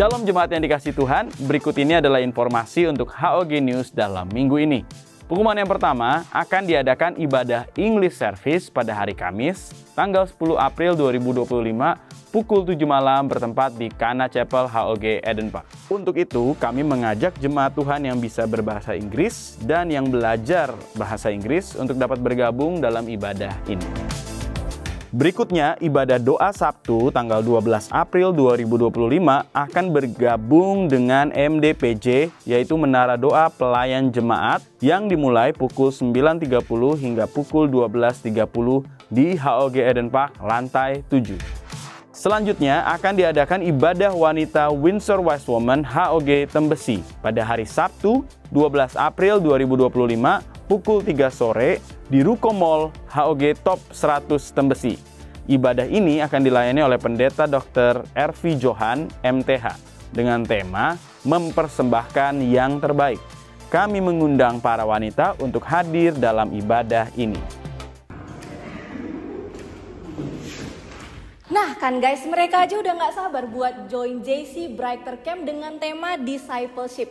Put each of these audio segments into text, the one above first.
Shalom jemaat yang dikasihi Tuhan, berikut ini adalah informasi untuk HOG News dalam minggu ini. Pengumuman yang pertama, akan diadakan ibadah English Service pada hari Kamis, tanggal 10 April 2025, pukul 7 malam bertempat di Kana Chapel HOG Eden Park. Untuk itu, kami mengajak jemaat Tuhan yang bisa berbahasa Inggris dan yang belajar bahasa Inggris untuk dapat bergabung dalam ibadah ini. Berikutnya, ibadah doa Sabtu tanggal 12 April 2025 akan bergabung dengan MDPJ, yaitu Menara Doa Pelayan Jemaat, yang dimulai pukul 9.30 hingga pukul 12.30 di HOG Eden Park, lantai 7. Selanjutnya akan diadakan ibadah wanita Windsor Wise Woman HOG Tembesi pada hari Sabtu 12 April 2025 pukul 3 sore di Ruko Mall HOG Top 100 Tembesi. Ibadah ini akan dilayani oleh Pendeta Dr. R.V. Johan, MTH, dengan tema Mempersembahkan yang Terbaik. Kami mengundang para wanita untuk hadir dalam ibadah ini. Nah kan guys, mereka aja udah gak sabar buat join JC Brighter Camp dengan tema Discipleship.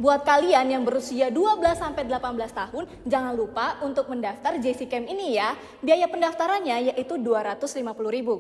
Buat kalian yang berusia 12-18 tahun, jangan lupa untuk mendaftar JC Camp ini ya. Biaya pendaftarannya yaitu 250.000.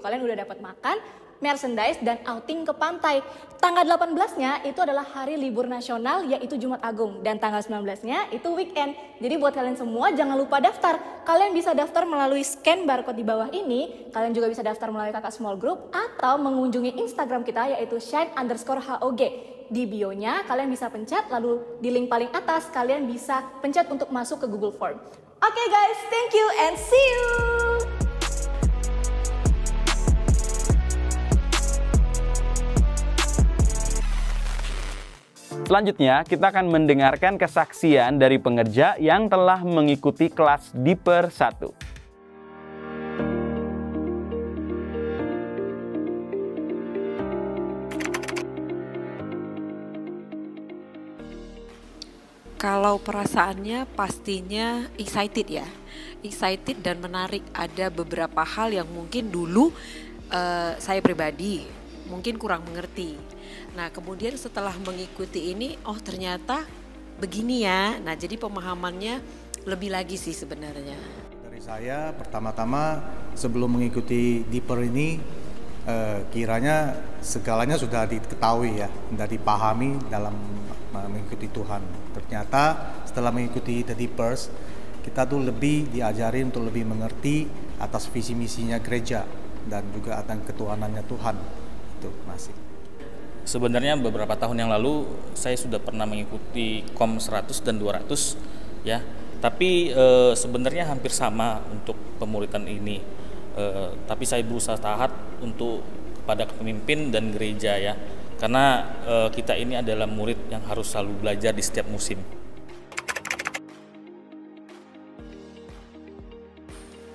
Kalian udah dapat makan, merchandise, dan outing ke pantai. Tanggal 18-nya itu adalah hari libur nasional, yaitu Jumat Agung. Dan tanggal 19-nya itu weekend. Jadi buat kalian semua jangan lupa daftar. Kalian bisa daftar melalui scan barcode di bawah ini. Kalian juga bisa daftar melalui kakak small group atau mengunjungi Instagram kita yaitu shine_HOG. Di bio-nya kalian bisa pencet, lalu di link paling atas kalian bisa pencet untuk masuk ke Google Form. Oke guys, thank you and see you! Selanjutnya, kita akan mendengarkan kesaksian dari pengerja yang telah mengikuti kelas Deeper 1. Kalau perasaannya pastinya excited ya, excited dan menarik. Ada beberapa hal yang mungkin dulu saya pribadi mungkin kurang mengerti. Nah kemudian setelah mengikuti ini, oh ternyata begini ya. Nah jadi pemahamannya lebih lagi sih sebenarnya. Dari saya pertama-tama sebelum mengikuti Deeper ini, kiranya segalanya sudah diketahui ya, sudah dipahami dalam mengikuti Tuhan. Ternyata setelah mengikuti The Deepers, kita tuh lebih diajari untuk lebih mengerti atas visi misinya gereja dan juga atas ketuhanannya Tuhan. Itu masih. Sebenarnya beberapa tahun yang lalu saya sudah pernah mengikuti KOM 100 dan 200 ya. Tapi sebenarnya hampir sama untuk pemuritan ini. Tapi saya berusaha taat untuk kepada pemimpin dan gereja ya. Karena kita ini adalah murid yang harus selalu belajar di setiap musim.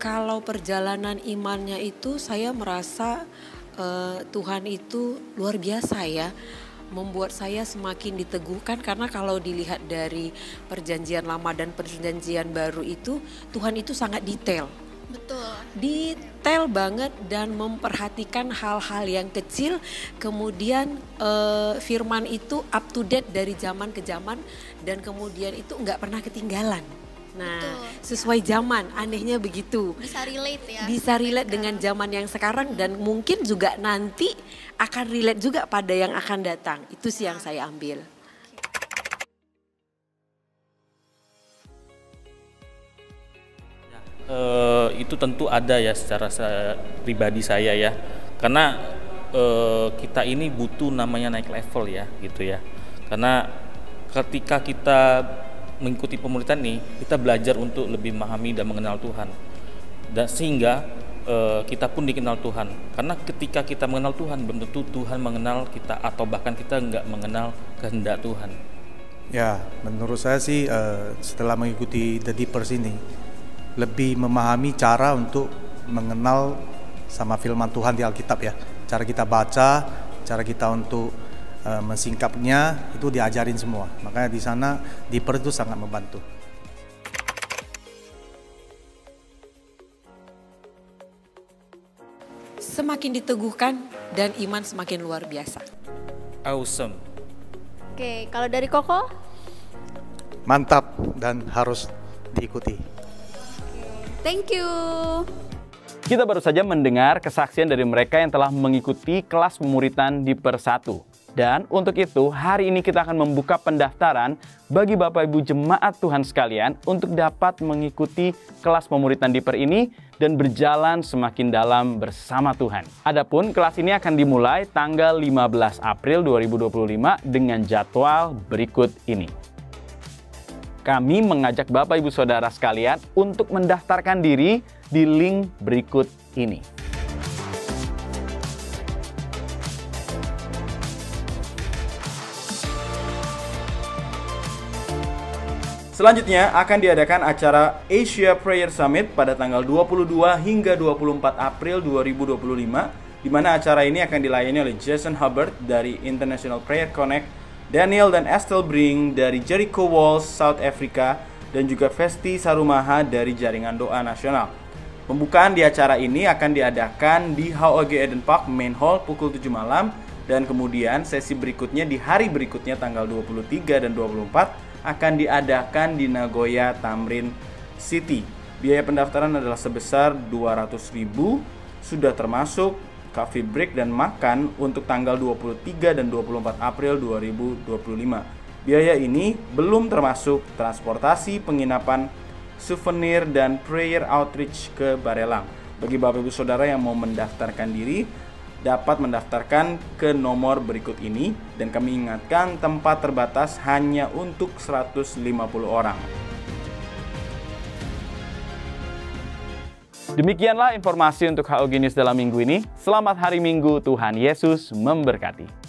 Kalau perjalanan imannya itu saya merasa Tuhan itu luar biasa ya. Membuat saya semakin diteguhkan karena kalau dilihat dari perjanjian lama dan perjanjian baru itu, Tuhan itu sangat detail. Betul. Detail banget dan memperhatikan hal-hal yang kecil. Kemudian firman itu up to date dari zaman ke zaman dan kemudian itu nggak pernah ketinggalan. Nah, betul, sesuai zaman, anehnya begitu. Bisa relate ya. Bisa relate dengan zaman yang sekarang dan mungkin juga nanti akan relate juga pada yang akan datang. Itu sih yang saya ambil. Itu tentu ada ya secara pribadi saya ya, karena kita ini butuh namanya naik level ya gitu ya, karena ketika kita mengikuti pemuritan nih kita belajar untuk lebih memahami dan mengenal Tuhan, dan sehingga kita pun dikenal Tuhan, karena ketika kita mengenal Tuhan belum tentu Tuhan mengenal kita atau bahkan kita nggak mengenal kehendak Tuhan. Ya menurut saya sih setelah mengikuti The Deepers ini lebih memahami cara untuk mengenal sama firman Tuhan di Alkitab ya. Cara kita baca, cara kita untuk mensingkapnya itu diajarin semua. Makanya di sana Deeper itu sangat membantu. Semakin diteguhkan dan iman semakin luar biasa. Awesome. Oke, kalau dari Koko? Mantap dan harus diikuti. Thank you. Kita baru saja mendengar kesaksian dari mereka yang telah mengikuti kelas pemuritan Diper 1. Dan untuk itu, hari ini kita akan membuka pendaftaran bagi Bapak Ibu jemaat Tuhan sekalian untuk dapat mengikuti kelas pemuritan Diper ini dan berjalan semakin dalam bersama Tuhan. Adapun kelas ini akan dimulai tanggal 15 April 2025 dengan jadwal berikut ini. Kami mengajak Bapak Ibu Saudara sekalian untuk mendaftarkan diri di link berikut ini. Selanjutnya akan diadakan acara Asia Prayer Summit pada tanggal 22 hingga 24 April 2025, di mana acara ini akan dilayani oleh Jason Hubbard dari International Prayer Connect, Daniel dan Estelle Bring dari Jericho Walls, South Africa, dan juga Festi Sarumaha dari Jaringan Doa Nasional. Pembukaan di acara ini akan diadakan di HOG Eden Park Main Hall pukul 7 malam, dan kemudian sesi berikutnya di hari berikutnya tanggal 23 dan 24 akan diadakan di Nagoya Tamrin City. Biaya pendaftaran adalah sebesar 200.000, sudah termasuk coffee break dan makan untuk tanggal 23 dan 24 April 2025. Biaya ini belum termasuk transportasi, penginapan, souvenir, dan prayer outreach ke Barelang. Bagi Bapak Ibu Saudara yang mau mendaftarkan diri, dapat mendaftarkan ke nomor berikut ini, dan kami ingatkan tempat terbatas hanya untuk 150 orang. Demikianlah informasi untuk HOG News dalam minggu ini. Selamat hari Minggu, Tuhan Yesus memberkati.